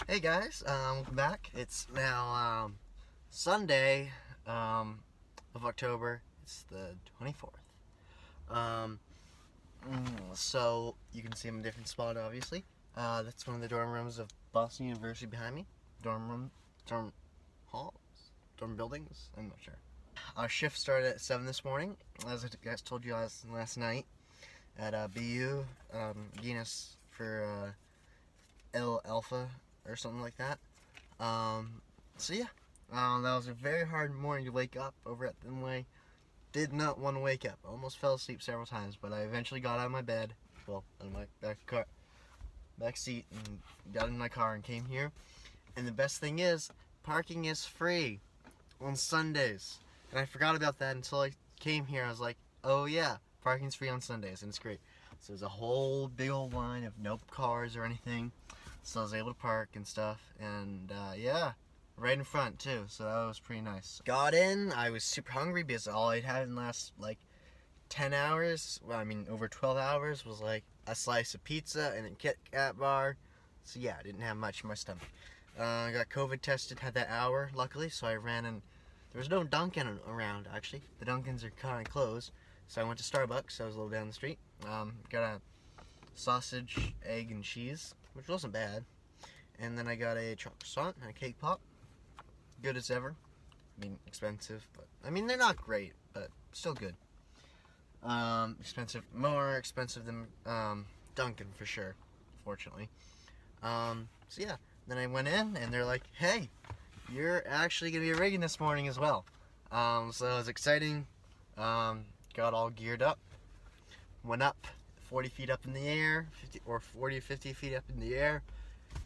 Hey guys, welcome back. It's now Sunday of October. It's the 24th. Um, so you can see I'm in a different spot, obviously. That's one of the dorm rooms of Boston University behind me. Dorm halls, dorm buildings. I'm not sure. Our shift started at 7 this morning, as I guys told you last night at BU, Guinness for L Alpha or something like that. So yeah, that was a very hard morning to wake up over at Thinway. Did not want to wake up. Almost fell asleep several times, but I eventually got out of my bed, well, out of my back seat, and got in my car and came here. And the best thing is, parking is free on Sundays. And I forgot about that until I came here. I was like, oh yeah, parking's free on Sundays, and it's great. So there's a whole big old line of no cars or anything. So I was able to park and stuff, and yeah, right in front too. So that was pretty nice. Got in. I was super hungry because all I'd had in the last like 10 hours, well, I mean over 12 hours, was like a slice of pizza and a Kit Kat bar. So yeah, I didn't have much in my stomach. I got COVID tested, had that hour, luckily, so I ran and there was no Dunkin' around, actually. The Dunkins are kind of closed. So I went to Starbucks. I was a little down the street. Got a sausage, egg, and cheese, which wasn't bad. And then I got a chocolate croissant and a cake pop. Good as ever. I mean, expensive, but I mean they're not great, but still good. Expensive, more expensive than Dunkin' for sure. Fortunately. So yeah. Then I went in and they're like, "Hey, you're actually gonna be rigging this morning as well." So it was exciting. Got all geared up. Went up 40 feet up in the air, 50 or 40 50 feet up in the air.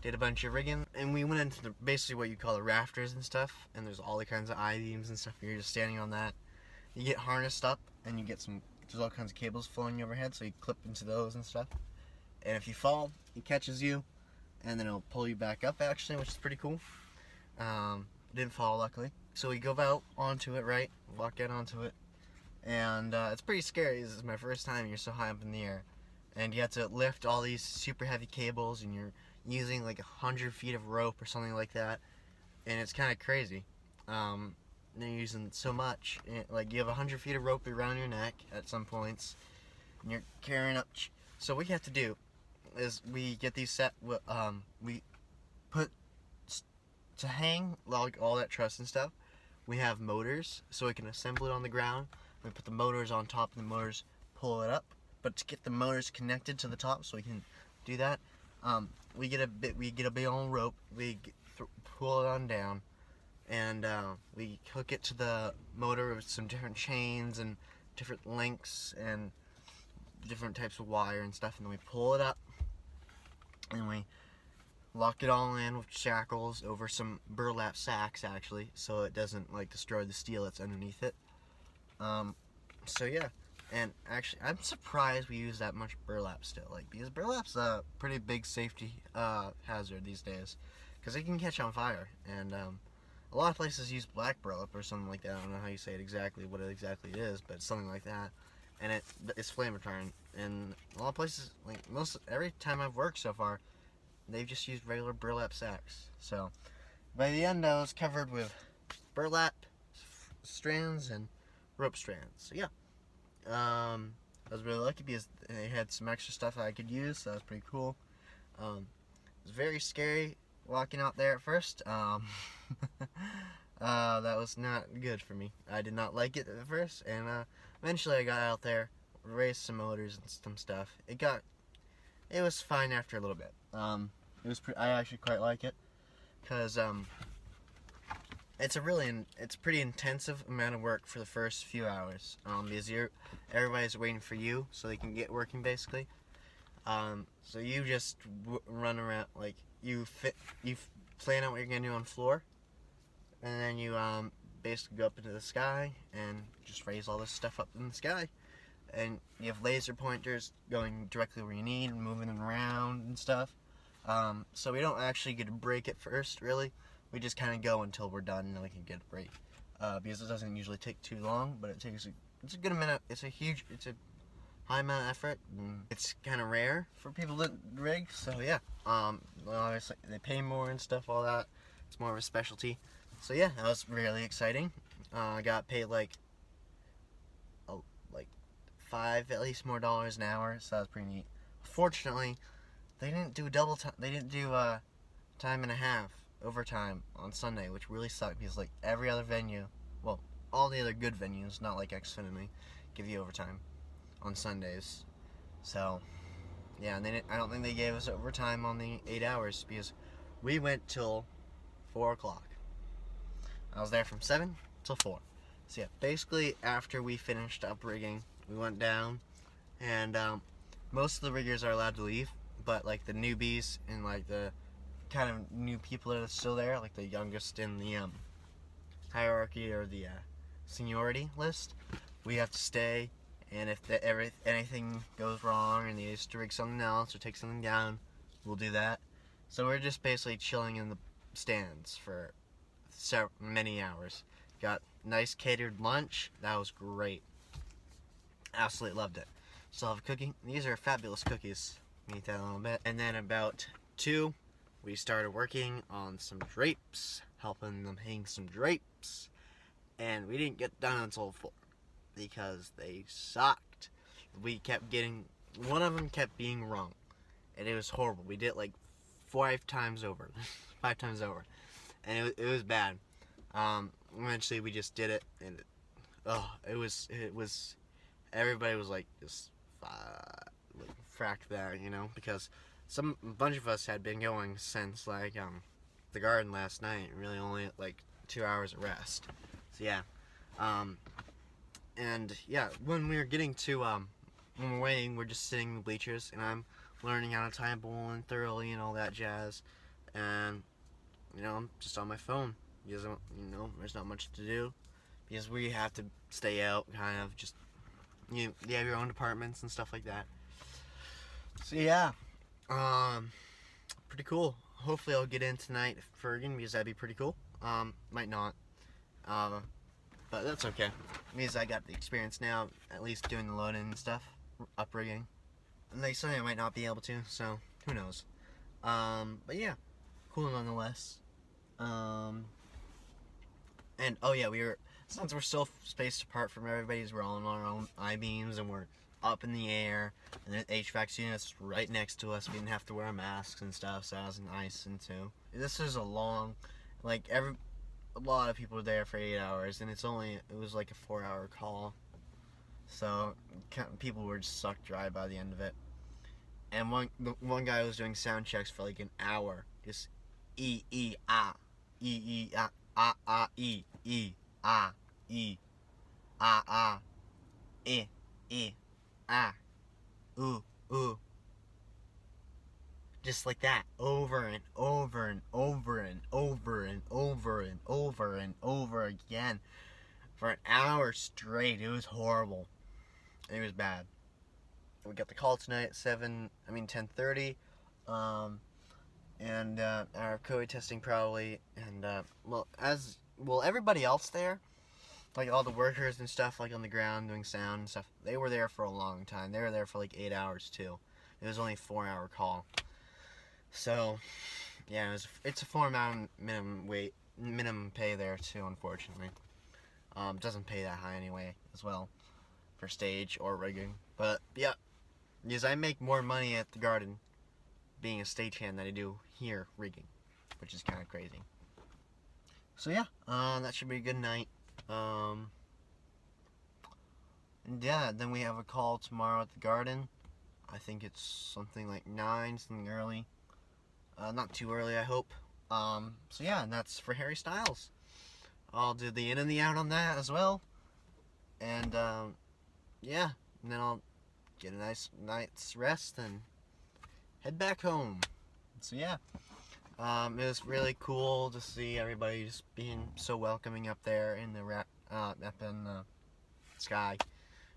Did a bunch of rigging, and we went into basically what you call the rafters and stuff. And there's all the kinds of I-beams and stuff. You're just standing on that. You get harnessed up, and you get there's all kinds of cables flowing overhead, so you clip into those and stuff. And if you fall, it catches you, and then it'll pull you back up actually, which is pretty cool. Didn't fall luckily. So we go out onto it, right? Walk out onto it, and it's pretty scary. This is my first time. You're so high up in the air, and you have to lift all these super heavy cables, and you're using like 100 feet of rope or something like that, and it's kind of crazy. They're using so much, like you have 100 feet of rope around your neck at some points, and you're carrying up. So what you have to do is we get these set. We put to hang like all that truss and stuff. We have motors, so we can assemble it on the ground. We put the motors on top, and the motors pull it up. But to get the motors connected to the top, so we can do that, we get a big old rope. We pull it on down, and we hook it to the motor with some different chains and different lengths and different types of wire and stuff. And then we pull it up, and we lock it all in with shackles over some burlap sacks, actually, so it doesn't like destroy the steel that's underneath it. So yeah, and actually, I'm surprised we use that much burlap still, like because burlap's a pretty big safety hazard these days, because it can catch on fire, and a lot of places use black burlap or something like that. I don't know how you say it exactly, what it exactly is, but it's something like that, and it's flame retardant. And a lot of places, like every time I've worked so far, they've just used regular burlap sacks. So by the end, I was covered with burlap strands and rope strands. So yeah, I was really lucky because they had some extra stuff I could use, so that was pretty cool. It was very scary walking out there at first. That was not good for me. I did not like it at first, and eventually I got out there, raced some motors and some stuff. It was fine after a little bit. I actually quite like it, because it's a pretty intensive amount of work for the first few hours. Because everybody's waiting for you so they can get working basically. So you just run around, like you plan out what you're gonna do on the floor, and then you basically go up into the sky and just raise all this stuff up in the sky. And you have laser pointers going directly where you need and moving it around and stuff. So we don't actually get a break at first, really. We just kind of go until we're done, and then we can get a break. Because it doesn't usually take too long, but it's a good amount. It's a high amount of effort. And it's kind of rare for people to rig, so yeah. Well, obviously they pay more and stuff, all that. It's more of a specialty. So yeah, that was really exciting. I got paid like like $5 at least more dollars an hour, so that was pretty neat. Fortunately, they didn't do double time. They didn't do time and a half overtime on Sunday, which really sucked because like every other venue, well, all the other good venues, not like Xfinity, give you overtime on Sundays. So yeah, and I don't think they gave us overtime on the 8 hours because we went till 4 o'clock. I was there from 7 till 4. So yeah, basically after we finished up rigging, we went down, and most of the riggers are allowed to leave, but like the newbies and like the kind of new people that are still there, like the youngest in the hierarchy or the seniority list, we have to stay. And if anything goes wrong and they used to rig something else or take something down, we'll do that. So we're just basically chilling in the stands for many hours. Got nice catered lunch. That was great. Absolutely loved it. Still have a cookie. These are fabulous cookies. Eat that a little bit. And then about 2, we started working on some drapes, helping them hang some drapes. And we didn't get done until 4 because they sucked. We kept getting, one of them kept being wrong, and it was horrible. We did it like 5 times over, 5 times over, and it was bad. Eventually we just did it, and it was everybody was like just like fracked there, you know, because a bunch of us had been going since like the garden last night, really only like 2 hours of rest. So yeah, and yeah, when we were getting to when we're waiting, we're just sitting in the bleachers, and I'm learning how to tie a bowline thoroughly and all that jazz, and you know, I'm just on my phone because you know there's not much to do because we have to stay out, kind of just, you have your own departments and stuff like that. So yeah, pretty cool. Hopefully I'll get in tonight for Fergan because that'd be pretty cool. Might not, but that's okay. It means I got the experience now, at least doing the loading and stuff, uprigging. And like Sunday I might not be able to, so who knows. But yeah, cool nonetheless. And oh yeah, since we're still spaced apart from everybody's, we're all on our own I-beams and we're up in the air, and the HVAC unit's right next to us. We didn't have to wear masks and stuff, so that was nice. And too, this is a long, like a lot of people were there for 8 hours, and it was like a 4-hour call, so people were just sucked dry by the end of it. And one guy was doing sound checks for like an hour, just e e ah e ah e ah ooh just like that, over and over and over and over and over and over and over again for an hour straight. It was horrible. It was bad. We got the call tonight at 10:30, and our COVID testing probably, and everybody else there, like all the workers and stuff, like on the ground doing sound and stuff, they were there for a long time. They were there for like 8 hours too. It was only a 4-hour call. So yeah, it's a 4-hour minimum pay there too, unfortunately. Doesn't pay that high anyway as well for stage or rigging. But yeah, because I make more money at the garden being a stagehand than I do here rigging, which is kind of crazy. So yeah, that should be a good night. And yeah, then we have a call tomorrow at the garden. I think it's something like 9, something early. Not too early, I hope. So yeah, and that's for Harry Styles. I'll do the in and the out on that as well. And yeah, and then I'll get a nice night's rest and head back home. So yeah, it was really cool to see everybody just being so welcoming up there in the up in the sky,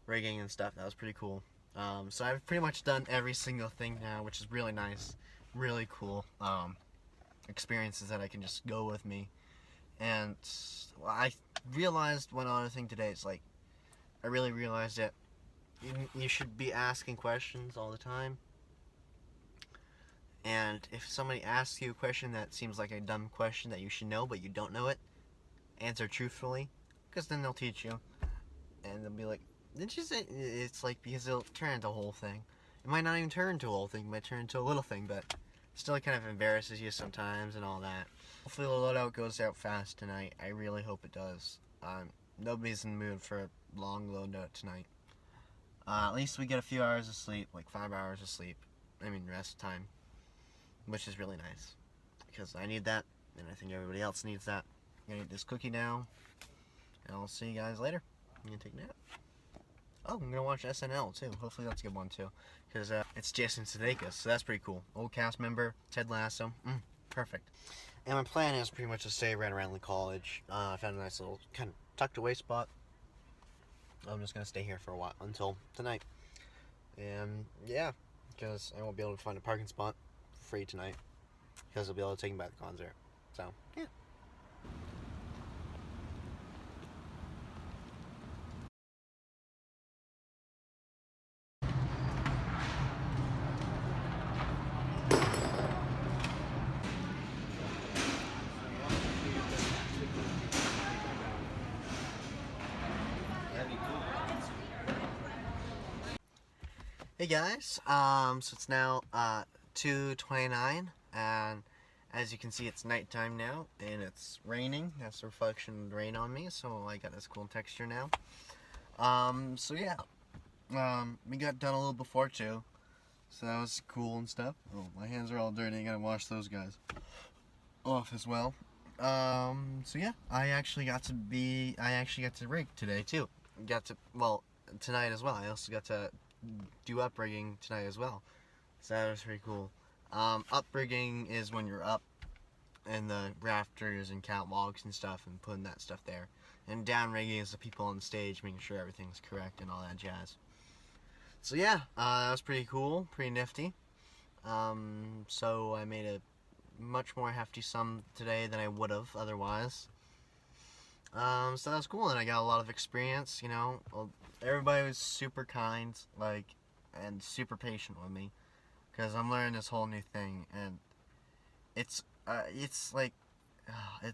rigging and stuff. That was pretty cool. So I've pretty much done every single thing now, which is really nice, really cool experiences that I can just go with me. And I realized one other thing today. It's like I really realized it. you should be asking questions all the time. And if somebody asks you a question that seems like a dumb question that you should know, but you don't know it, answer truthfully, because then they'll teach you. And they'll be like, didn't you say? It's like, because it'll turn into a whole thing. It might not even turn into a whole thing, it might turn into a little thing, but still it kind of embarrasses you sometimes and all that. Hopefully the loadout goes out fast tonight. I really hope it does. Nobody's in the mood for a long loadout tonight. At least we get a few hours of sleep, like 5 hours of sleep. I mean, rest time. Which is really nice. Because I need that, and I think everybody else needs that. I'm gonna eat this cookie now, and I'll see you guys later. I'm gonna take a nap. Oh, I'm gonna watch SNL too. Hopefully that's a good one too. Because it's Jason Sudeikis, so that's pretty cool. Old cast member, Ted Lasso. Perfect. And my plan is pretty much to stay right around the college. I found a nice little kind of tucked away spot. I'm just gonna stay here for a while until tonight. And yeah, because I won't be able to find a parking spot for free tonight. Because I'll be able to take him by the concert. So, yeah. Hey guys, so it's now 2:29, and as you can see it's nighttime now, and it's raining. That's a reflection of the rain on me, so I got this cool texture now. So yeah, we got done a little before 2, so that was cool and stuff. Oh, my hands are all dirty, I gotta wash those guys off as well. So yeah, I actually got to rig today too. Tonight as well. I also got to do uprigging tonight as well. So that was pretty cool. Uprigging is when you're up in the rafters and catwalks and stuff and putting that stuff there. And downrigging is the people on the stage making sure everything's correct and all that jazz. So yeah, that was pretty cool, pretty nifty. So I made a much more hefty sum today than I would have otherwise. So that was cool, and I got a lot of experience, you know. Everybody was super kind, and super patient with me, because I'm learning this whole new thing, and it's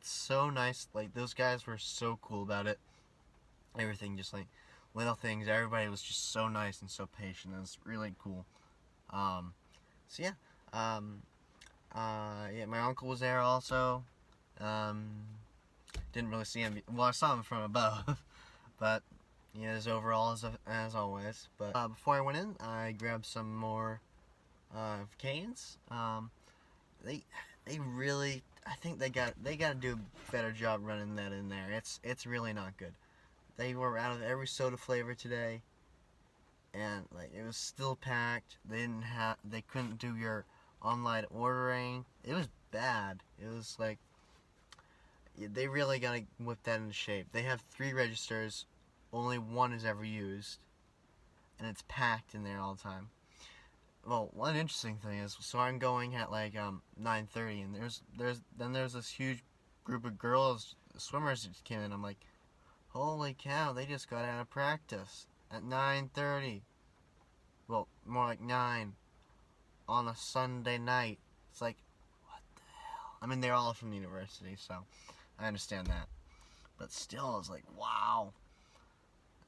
so nice. Like, those guys were so cool about it. Everything, just like little things. Everybody was just so nice and so patient. It was really cool. So yeah. Yeah, my uncle was there also. Didn't really see him. Well, I saw him from above, but yeah, his overall as always. But before I went in, I grabbed some more canes. They really, I think they got to do a better job running that in there. It's really not good. They were out of every soda flavor today, and like it was still packed. They couldn't do your online ordering. It was bad. It was like, they really gotta whip that into shape. They have 3 registers, only 1 is ever used, and it's packed in there all the time. Well, one interesting thing is, so I'm going at like 9:30, and there's this huge group of girls, swimmers that came in. I'm like, holy cow, they just got out of practice at 9:30. Well, more like 9 on a Sunday night. It's like, what the hell? I mean, they're all from the university, so I understand that. But still, it's like, wow.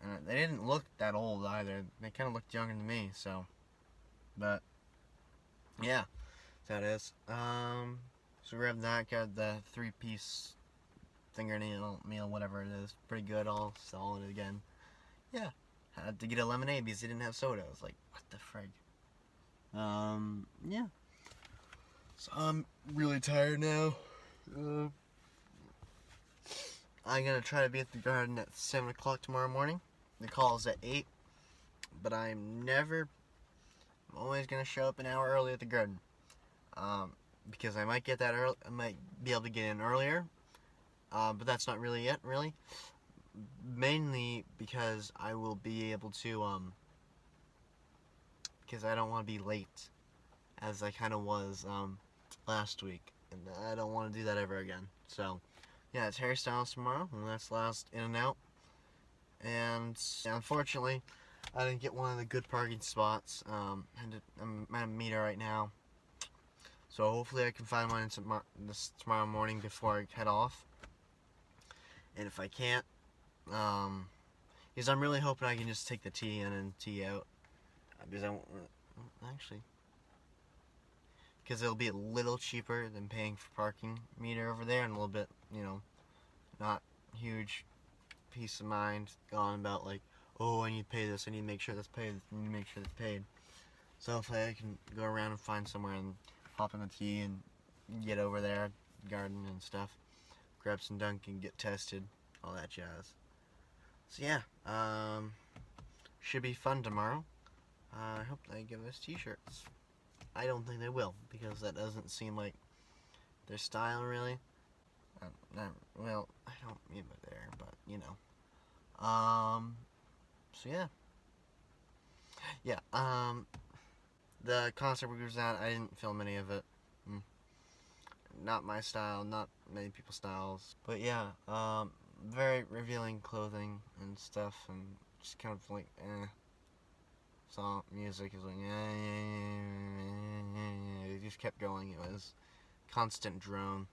And they didn't look that old either. They kind of looked younger than me, so. But, yeah, that is. So grabbed that, got the 3-piece fingernail meal, whatever it is. Pretty good, all solid again. Yeah, had to get a lemonade because they didn't have soda. I was like, what the frig? Yeah. So I'm really tired now. I'm gonna try to be at the garden at 7 o'clock tomorrow morning. The call is at 8, but I'm always gonna show up an hour early at the garden. Because I might get that early, I might be able to get in earlier. But that's not really it, really. Mainly because I will be able to, because I don't want to be late, as I kind of was, last week. And I don't want to do that ever again. So, yeah, it's Harry Styles tomorrow, and that's last In and Out. And unfortunately, I didn't get one of the good parking spots. I'm at a meter right now, so hopefully I can find one tomorrow morning before I head off. And if I can't, because I'm really hoping I can just take the T in and T out, because I won't actually, because it'll be a little cheaper than paying for parking meter over there, and a little bit, not huge peace of mind going about like, oh, I need to pay this, I need to make sure that's paid, I need to make sure that's paid. So hopefully I can go around and find somewhere and hop in the T and get over there, garden and stuff, grab some Dunkin', get tested, all that jazz. So yeah, should be fun tomorrow. I hope they give us t-shirts. I don't think they will, because that doesn't seem like their style really. Well, I don't mean by there, but so yeah, the concert we was at, I didn't film any of it. Not my style, not many people's styles, but yeah, very revealing clothing and stuff, and just kind of like, song music is like, it just kept going. It was constant drone.